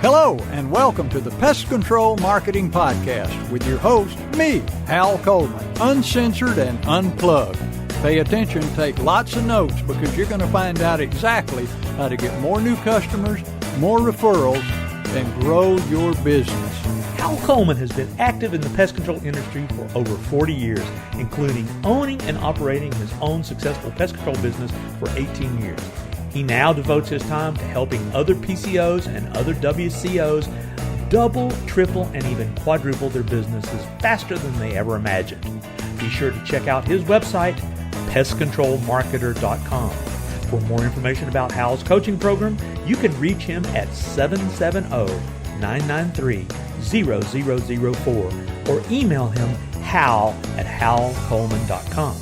Hello, and welcome to the Pest Control Marketing Podcast with your host, me, Hal Coleman, uncensored and unplugged. Pay attention, take lots of notes, because you're going to find out exactly how to get more new customers, more referrals, and grow your business. Hal Coleman has been active in the pest control industry for over 40 years, including owning and operating his own successful pest control business for 18 years. He now devotes his time to helping other PCOs and other WCOs double, triple, and even quadruple their businesses faster than they ever imagined. Be sure to check out his website, pestcontrolmarketer.com. For more information about Hal's coaching program, you can reach him at 770-993-0004 or email him hal@halcoleman.com.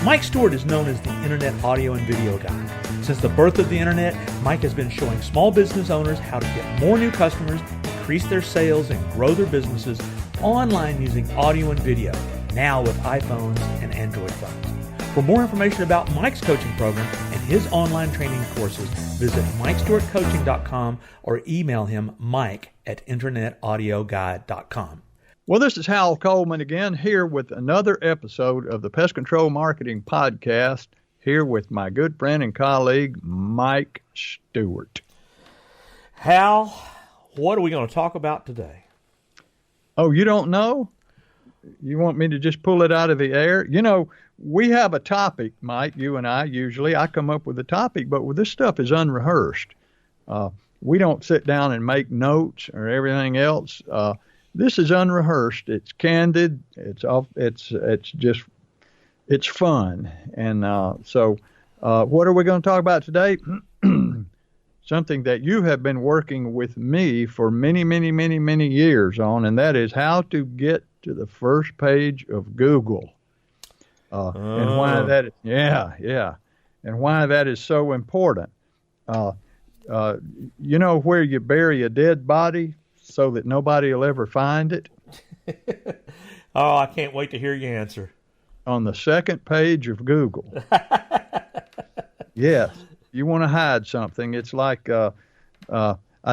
Mike Stewart is known as the Internet audio and video guy. Since the birth of the Internet, Mike has been showing small business owners how to get more new customers, increase their sales, and grow their businesses online using audio and video, now with iPhones and Android phones. For more information about Mike's coaching program and his online training courses, visit MikeStewartCoaching.com or email him mike@internetaudioguide.com. Well, this is Hal Coleman again, here with another episode of the Pest Control Marketing Podcast, here with my good friend and colleague, Mike Stewart. Hal, what are we going to talk about today? Oh, you don't know? You want me to just pull it out of the air? You know, we have a topic, Mike, you and I usually. I come up with a topic, but this stuff is unrehearsed. We don't sit down and make notes or everything else. This is unrehearsed. It's candid. It's fun. And so what are we going to talk about today? Something that you have been working with me for many, many, many, many years on, and that is how to get to the first page of Google. And why that is, and why that is so important. You know where you bury a dead body so that nobody will ever find it? Oh, I can't wait to hear your answer. On the second page of Google. Yes, you want to hide something. It's like I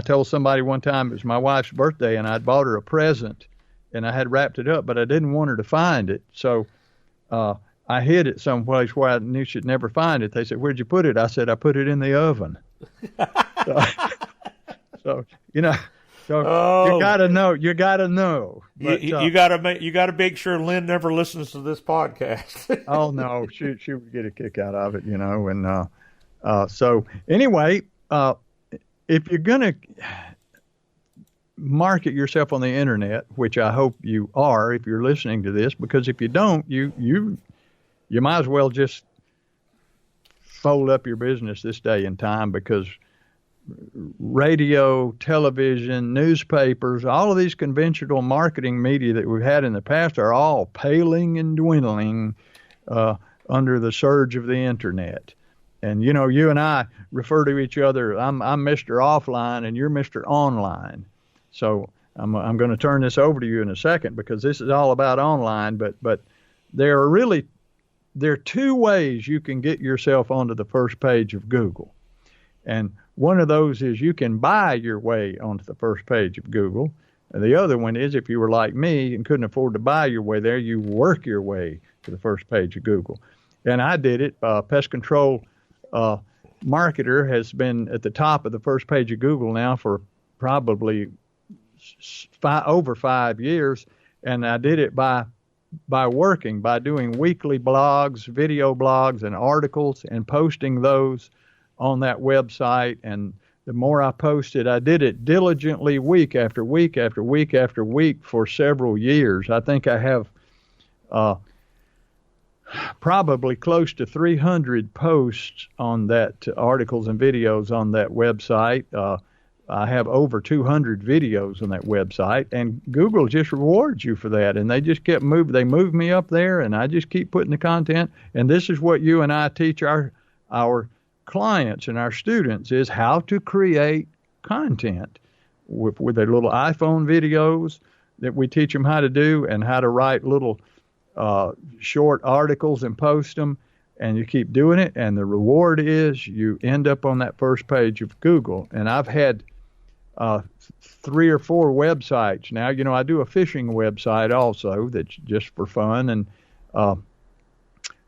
told somebody one time it was my wife's birthday and I'd bought her a present and I had wrapped it up, but I didn't want her to find it. So I hid it someplace where I knew she'd never find it. They said, "Where'd you put it?" I said, "I put it in the oven." So you know. So you gotta know. You gotta know. But, you gotta make sure Lynn never listens to this podcast. Oh no, she would get a kick out of it, you know. And so anyway, if you're gonna market yourself on the internet, which I hope you are, if you're listening to this, because if you don't, you might as well just fold up your business this day and time, because radio, television, newspapers, all of these conventional marketing media that we've had in the past are all paling and dwindling under the surge of the internet. And, you know, you and I refer to each other, I'm Mr. Offline and you're Mr. Online. So I'm going to turn this over to you in a second, because this is all about online. But there are two ways you can get yourself onto the first page of Google. And one of those is you can buy your way onto the first page of Google. And the other one is, if you were like me and couldn't afford to buy your way there, you work your way to the first page of Google. And I did it. Pest Control Marketer has been at the top of the first page of Google now for probably over 5 years. And I did it by doing weekly blogs, video blogs, and articles, and posting those on that website. And the more I posted, I did it diligently week after week after week after week for several years. I think I have probably close to 300 posts on that, articles and videos on that website. I have over 200 videos on that website, and Google just rewards you for that. And they just kept moving. They moved me up there, and I just keep putting the content. And this is what you and I teach our clients and our students, is how to create content with their little iPhone videos that we teach them how to do, and how to write little short articles and post them. and you keep doing it, and the reward is you end up on that first page of Google. And I've had 3 or 4 websites now. You know, I do a fishing website also that's just for fun, and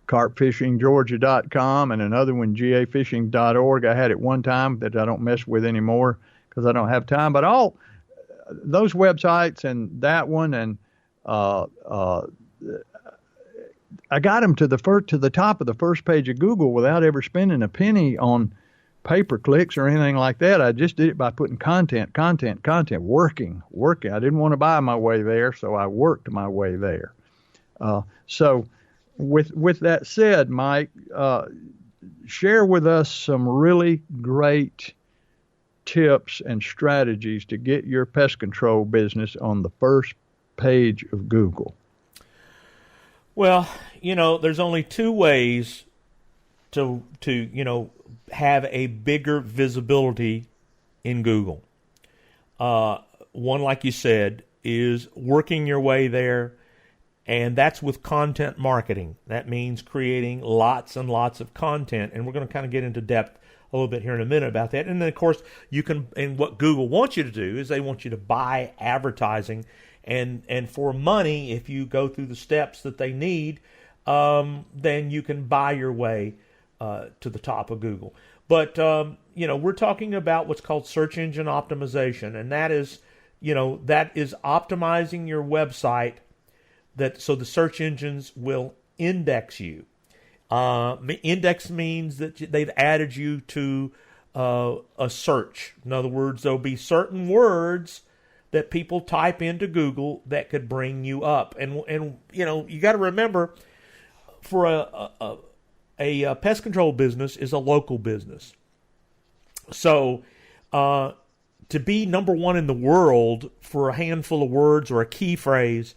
carpfishinggeorgia.com, and another one, gafishing.org. I had it one time that I don't mess with anymore because I don't have time. But all those websites and that one, and I got them to the top of the first page of Google without ever spending a penny on pay-per-clicks or anything like that. I just did it by putting content, working. I didn't want to buy my way there, so I worked my way there. So with that said, Mike, share with us some really great tips and strategies to get your pest control business on the first page of Google. Well, you know, there's only 2 ways to you know, have a bigger visibility in Google. One, like you said, is working your way there, and that's with content marketing. That means creating lots and lots of content, and we're going to kind of get into depth a little bit here in a minute about that. And then, of course, you can, and what Google wants you to do is they want you to buy advertising, and for money, if you go through the steps that they need, then you can buy your way to the top of Google. But, you know, we're talking about what's called search engine optimization, and that is, you know, that is optimizing your website so the search engines will index you. Index means that they've added you to a search. In other words, there'll be certain words that people type into Google that could bring you up. And you know, you got to remember, for a pest control business is a local business. So to be number 1 in the world for a handful of words or a key phrase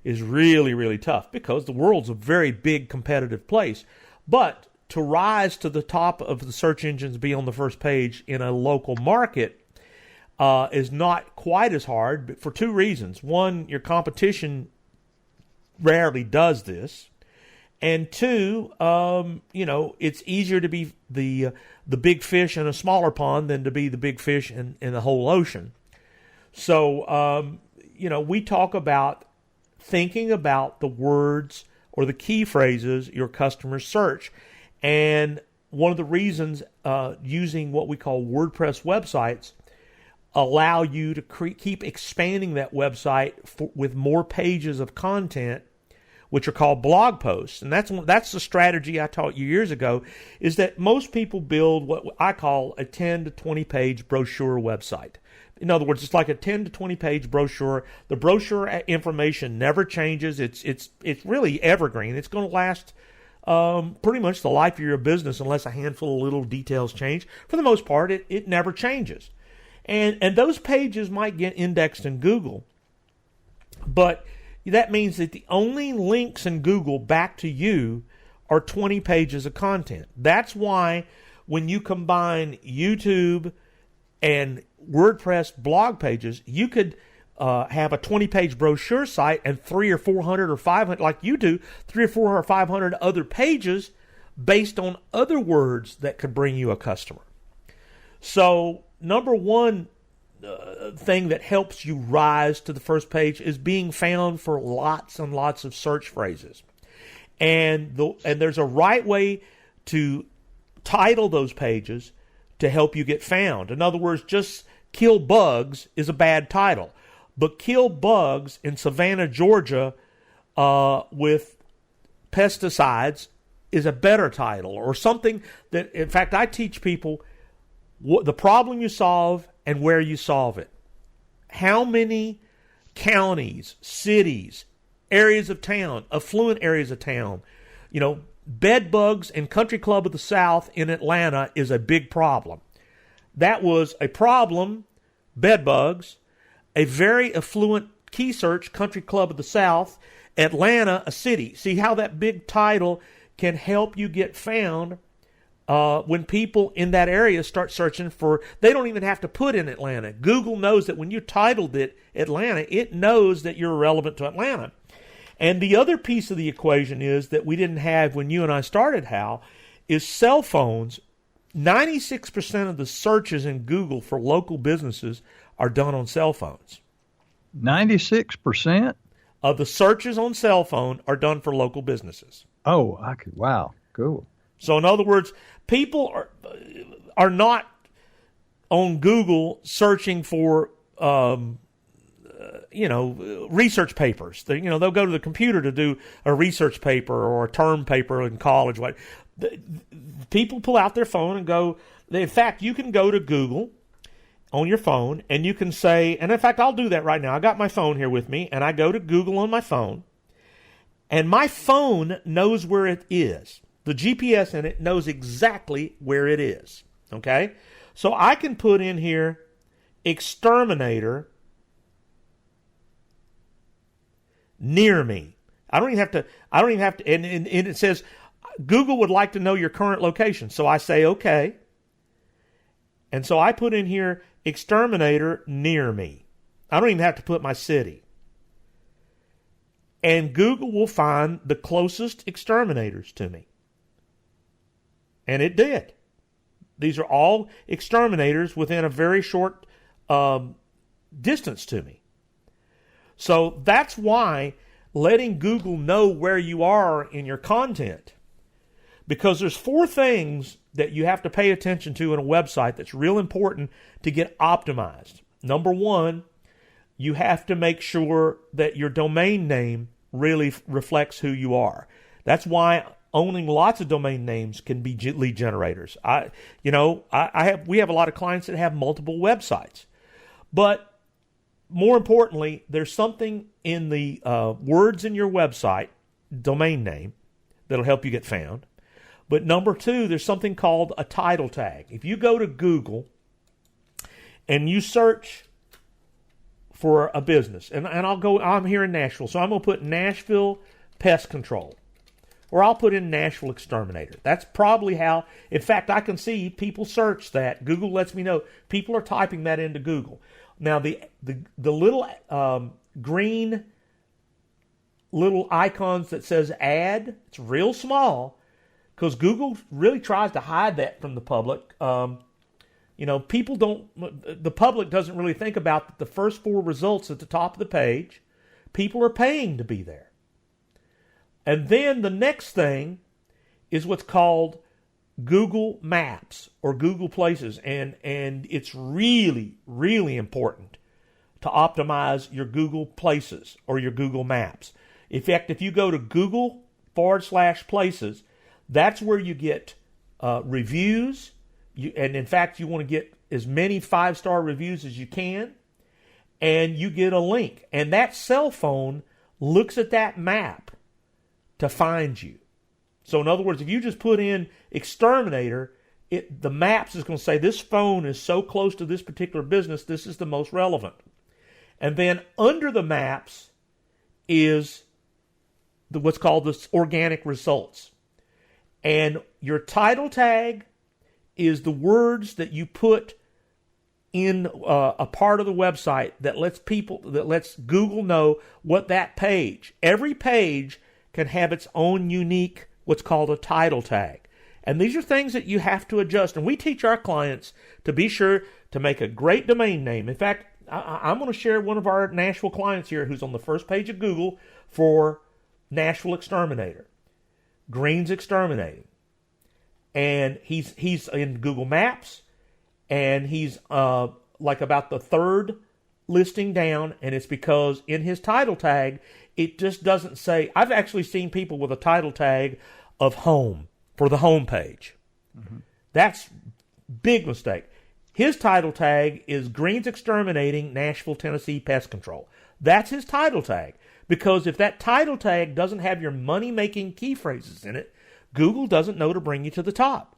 is really, really tough, because the world's a very big competitive place. But to rise to the top of the search engines, be on the first page in a local market is not quite as hard, but for 2 reasons. One, your competition rarely does this. And 2, you know, it's easier to be the big fish in a smaller pond than to be the big fish in the whole ocean. So, you know, we talk about thinking about the words or the key phrases your customers search. And one of the reasons using what we call WordPress websites allow you to keep expanding that website with more pages of content, which are called blog posts. And that's the strategy I taught you years ago, is that most people build what I call a 10 to 20 page brochure website. In other words, it's like a 10 to 20 page brochure. The brochure information never changes. It's really evergreen. It's going to last pretty much the life of your business, unless a handful of little details change. For the most part, it never changes. And those pages might get indexed in Google, but that means that the only links in Google back to you are 20 pages of content. That's why when you combine YouTube and WordPress blog pages, you could have a 20-page brochure site and 300 or 400 or 500, like you do, 300 or 400 or 500 other pages based on other words that could bring you a customer. So number 1 thing that helps you rise to the first page is being found for lots and lots of search phrases. And there's a right way to title those pages to help you get found. In other words, just Kill Bugs is a bad title. But Kill Bugs in Savannah, Georgia with pesticides is a better title, or something that, in fact, I teach people the problem you solve and where you solve it. How many counties, cities, areas of town, affluent areas of town, you know, bed bugs and Country Club of the South in Atlanta is a big problem. That was a problem, bed bugs, a very affluent key search, Country Club of the South, Atlanta, a city. See how that big title can help you get found when people in that area start searching for, they don't even have to put in Atlanta. Google knows that when you titled it Atlanta, it knows that you're relevant to Atlanta. And the other piece of the equation is that we didn't have when you and I started, Hal, is cell phones. 96% of the searches in Google for local businesses are done on cell phones. 96% of the searches on cell phone are done for local businesses. Oh, wow, cool. So in other words, people are not on Google searching for research papers. They'll go to the computer to do a research paper or a term paper in college. People pull out their phone and go. In fact, you can go to Google on your phone and you can say, and in fact, I'll do that right now. I got my phone here with me, and I go to Google on my phone, and my phone knows where it is. The GPS in it knows exactly where it is. Okay, so I can put in here exterminator near me. I don't even have to, and it says Google would like to know your current location. So I say okay. And so I put in here exterminator near me. I don't even have to put my city. And Google will find the closest exterminators to me. And it did. These are all exterminators within a very short distance to me. So that's why letting Google know where you are in your content, because there's 4 things that you have to pay attention to in a website that's real important to get optimized. Number 1, you have to make sure that your domain name really reflects who you are. That's why owning lots of domain names can be lead generators. We have a lot of clients that have multiple websites, but more importantly, there's something in the words in your website, domain name, that'll help you get found. But number 2, there's something called a title tag. If you go to Google and you search for a business, and I'm here in Nashville, so I'm going to put Nashville Pest Control, or I'll put in Nashville Exterminator. That's probably how, in fact, I can see people search that. Google lets me know people are typing that into Google. Now, the little green little icons that says add, it's real small, because Google really tries to hide that from the public. The public doesn't really think about the first 4 results at the top of the page. People are paying to be there. And then the next thing is what's called Google Maps or Google Places. And it's really, really important to optimize your Google Places or your Google Maps. In fact, if you go to Google/Places, that's where you get reviews. And in fact, you want to get as many 5-star reviews as you can. And you get a link. And that cell phone looks at that map to find you. So in other words, if you just put in exterminator, the maps is going to say this phone is so close to this particular business, this is the most relevant. And then under the maps is what's called the organic results. And your title tag is the words that you put in a part of the website that lets Google know what that page. Every page can have its own unique, what's called a title tag. And these are things that you have to adjust. And we teach our clients to be sure to make a great domain name. In fact, I'm going to share one of our Nashville clients here who's on the first page of Google for Nashville Exterminator, Greens Exterminating. And he's in Google Maps, and he's like about the 3rd listing down, and it's because in his title tag, it just doesn't say. I've actually seen people with a title tag of home for the home page. Mm-hmm. That's big mistake. His title tag is Greens Exterminating Nashville, Tennessee Pest Control. That's his title tag, because if that title tag doesn't have your money-making key phrases in it, Google doesn't know to bring you to the top.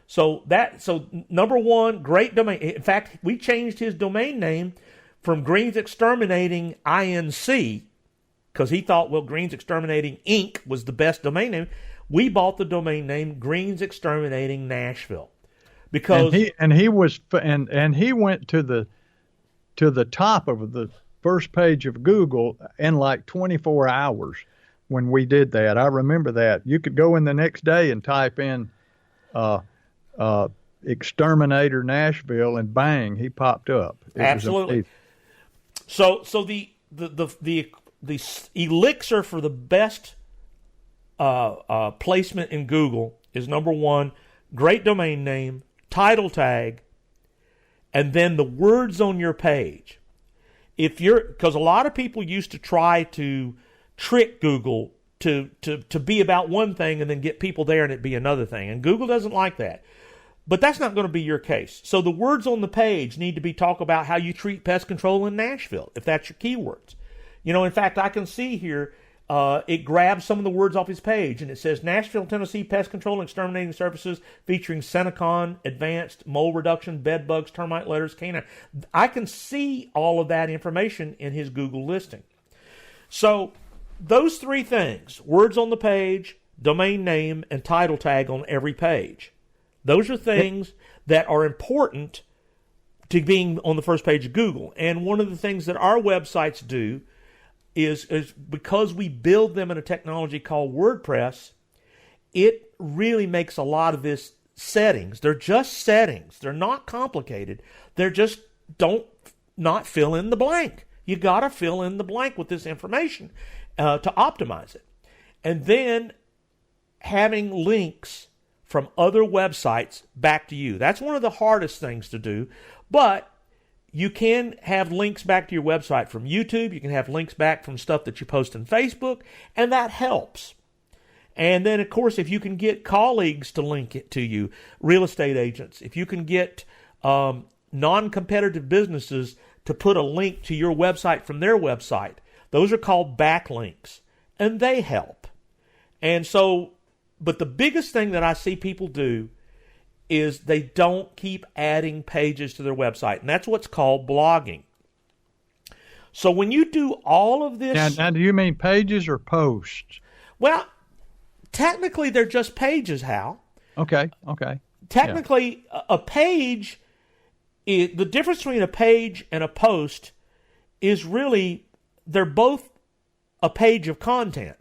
So number 1, great domain. In fact, we changed his domain name from Greens Exterminating INC, because he thought, Greens Exterminating Inc. was the best domain name. We bought the domain name Greens Exterminating Nashville, because he went to the top of the first page of Google in like 24 hours. when we did that. I remember that. You could go in the next day and type in Exterminator Nashville, and bang, he popped up. Absolutely. So the elixir for the best placement in Google is, number one, great domain name, title tag, and then the words on your page. Because a lot of people used to try to trick Google to be about one thing and then get people there and it be another thing. And Google doesn't like that. But that's not going to be your case. So the words on the page need to talk about how you treat pest control in Nashville, if that's your keywords. In fact, I can see here, it grabs some of the words off his page, and it says Nashville, Tennessee Pest Control and Exterminating Services featuring Senecon, Advanced, Mole Reduction, Bed Bugs, Termite Letters, Canine. I can see all of that information in his Google listing. So those three things, words on the page, domain name, and title tag on every page, those are things that are important to being on the first page of Google. And one of the things that our websites do is because we build them in a technology called WordPress, it really makes a lot of this settings. They're just settings. They're not complicated. They're just not fill in the blank. You got to fill in the blank with this information to optimize it. And then having links from other websites back to you. That's one of the hardest things to do, but you can have links back to your website from YouTube. You can have links back from stuff that you post on Facebook, and that helps. And then, of course, if you can get colleagues to link it to you, real estate agents, if you can get non-competitive businesses to put a link to your website from their website, those are called backlinks, and they help. And so, but the biggest thing that I see people do is they don't keep adding pages to their website, and that's what's called blogging. So when you do all of this... Now do you mean pages or posts? Well, technically they're just pages, Hal. Okay. Technically, a page, the difference between a page and a post is really, they're both a page of content.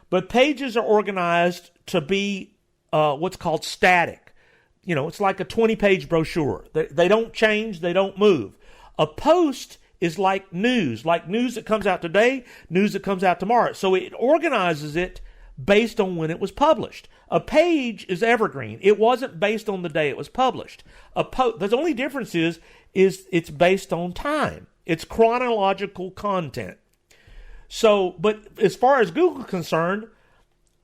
But pages are organized to be what's called static. It's like a 20-page brochure. They don't change. They don't move. A post is like news that comes out today, news that comes out tomorrow. So it organizes it based on when it was published. A page is evergreen. It wasn't based on the day it was published. The only difference is it's based on time. It's chronological content. So, but as far as Google is concerned,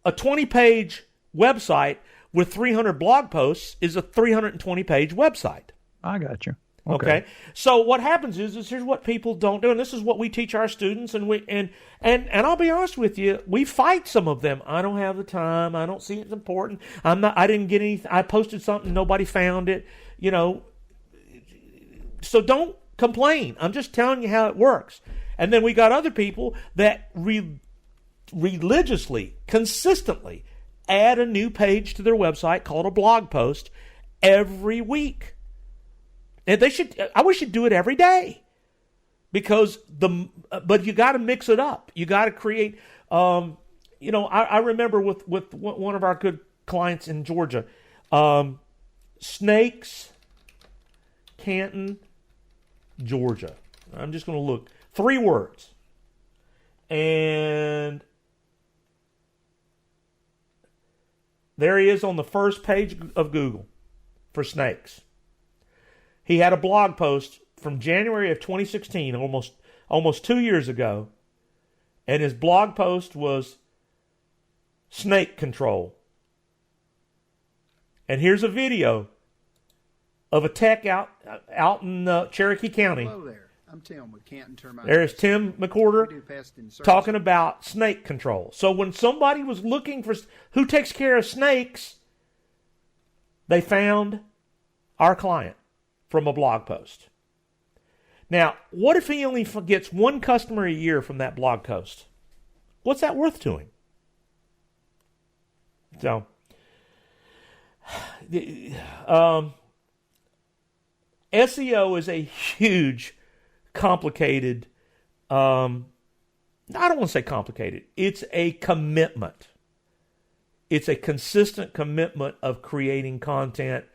a 20-page website with 300 blog posts is a 320-page website. I got you. Okay. So what happens is here's what people don't do, and this is what we teach our students, and I'll be honest with you, we fight some of them. I don't have the time. I don't see it's important. I didn't get anything. I posted something, nobody found it. So don't complain. I'm just telling you how it works. And then we got other people that religiously, consistently add a new page to their website called a blog post every week. And I wish you'd do it every day, because but you got to mix it up. You got to create, I remember with one of our good clients in Georgia, Snakes, Canton, Georgia. I'm just going to look. 3 words. And there he is on the first page of Google for snakes. He had a blog post from January of 2016, almost 2 years ago, and his blog post was snake control. And here's a video of a tech out in Cherokee County. Hello there. I'm Tim with Canton Termite. There's Tim McWhorter talking about snake control. So when somebody was looking for who takes care of snakes, they found our client from a blog post. Now, what if he only gets one customer a year from that blog post? What's that worth to him? So, SEO is a huge, complicated, I don't want to say complicated. It's a commitment. It's a consistent commitment of creating content.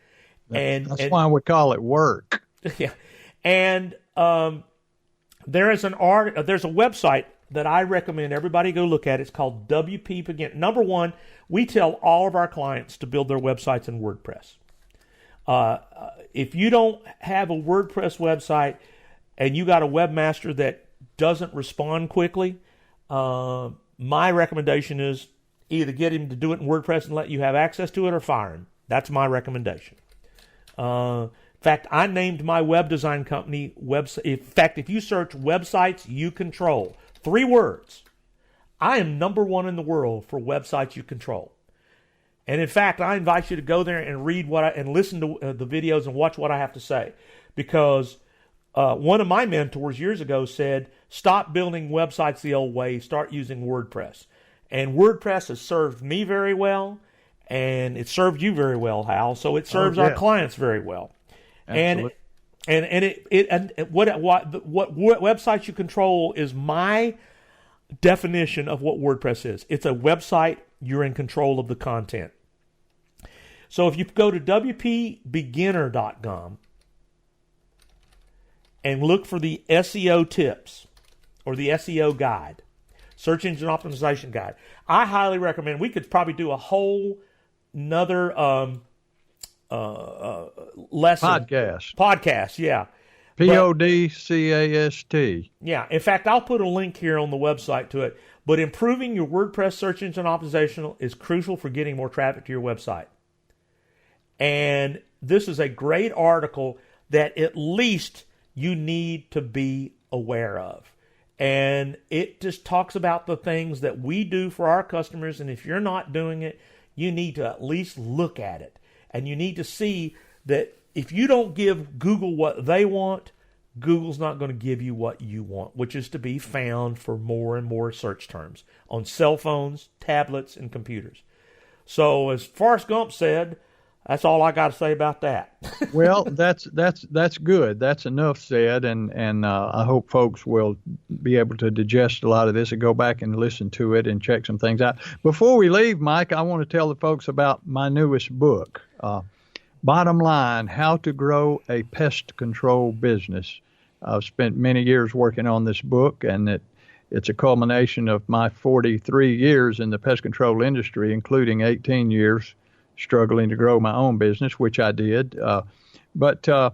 That's why we call it work. Yeah. And there's a website that I recommend everybody go look at. It's called WP Begin. Number one, we tell all of our clients to build their websites in WordPress. If you don't have a WordPress website and you got a webmaster that doesn't respond quickly, my recommendation is either get him to do it in WordPress and let you have access to it, or fire him. That's my recommendation. In fact, I named my web design company website. In fact, if you search websites you control, 3 words, I am number 1 in the world for websites you control. And in fact, I invite you to go there and read and listen to the videos and watch what I have to say, because one of my mentors years ago said, "Stop building websites the old way. Start using WordPress." And WordPress has served me very well, and it served you very well, Hal. So it serves our clients very well. Absolutely. And what websites you control is my definition of what WordPress is. It's a website, you're in control of the content. So if you go to wpbeginner.com and look for the SEO tips or the SEO guide, search engine optimization guide, I highly recommend. We could probably do a whole another lesson. Podcast, yeah. Podcast. Yeah. In fact, I'll put a link here on the website to it. But improving your WordPress search engine optimization is crucial for getting more traffic to your website. And this is a great article that at least you need to be aware of. And it just talks about the things that we do for our customers. And if you're not doing it, you need to at least look at it. And you need to see that if you don't give Google what they want, Google's not going to give you what you want, which is to be found for more and more search terms on cell phones, tablets, and computers. So as Forrest Gump said, that's all I got to say about that. Well, that's good. That's enough said, and I hope folks will be able to digest a lot of this and go back and listen to it and check some things out. Before we leave, Mike, I want to tell the folks about my newest book, Bottom Line, How to Grow a Pest Control Business. I've spent many years working on this book, and it's a culmination of my 43 years in the pest control industry, including 18 years struggling to grow my own business, which I did. But I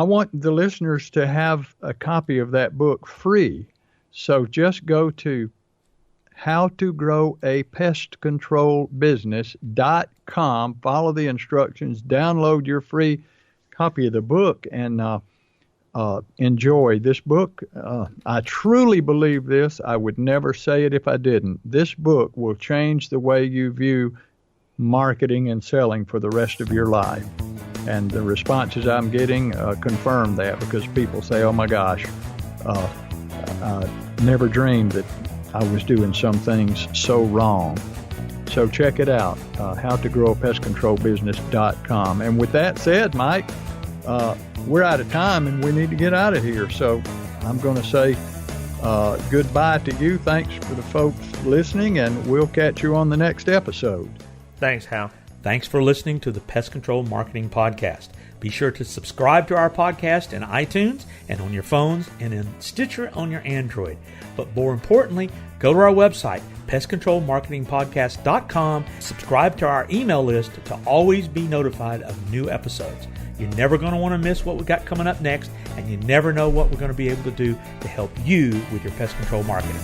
want the listeners to have a copy of that book free. So just go to howtogrowapestcontrolbusiness.com, follow the instructions, download your free copy of the book, and enjoy this book. I truly believe this. I would never say it if I didn't. This book will change the way you view marketing and selling for the rest of your life. And the responses I'm getting confirm that, because people say, "Oh my gosh, I never dreamed that I was doing some things so wrong." So check it out, howtogrowapestcontrolbusiness.com. And with that said, Mike, we're out of time and we need to get out of here. So I'm going to say goodbye to you. Thanks for the folks listening, and we'll catch you on the next episode. Thanks, Hal. Thanks for listening to the Pest Control Marketing Podcast. Be sure to subscribe to our podcast in iTunes and on your phones, and in Stitcher on your Android. But more importantly, go to our website, pestcontrolmarketingpodcast.com. Subscribe to our email list to always be notified of new episodes. You're never going to want to miss what we got coming up next, and you never know what we're going to be able to do to help you with your pest control marketing.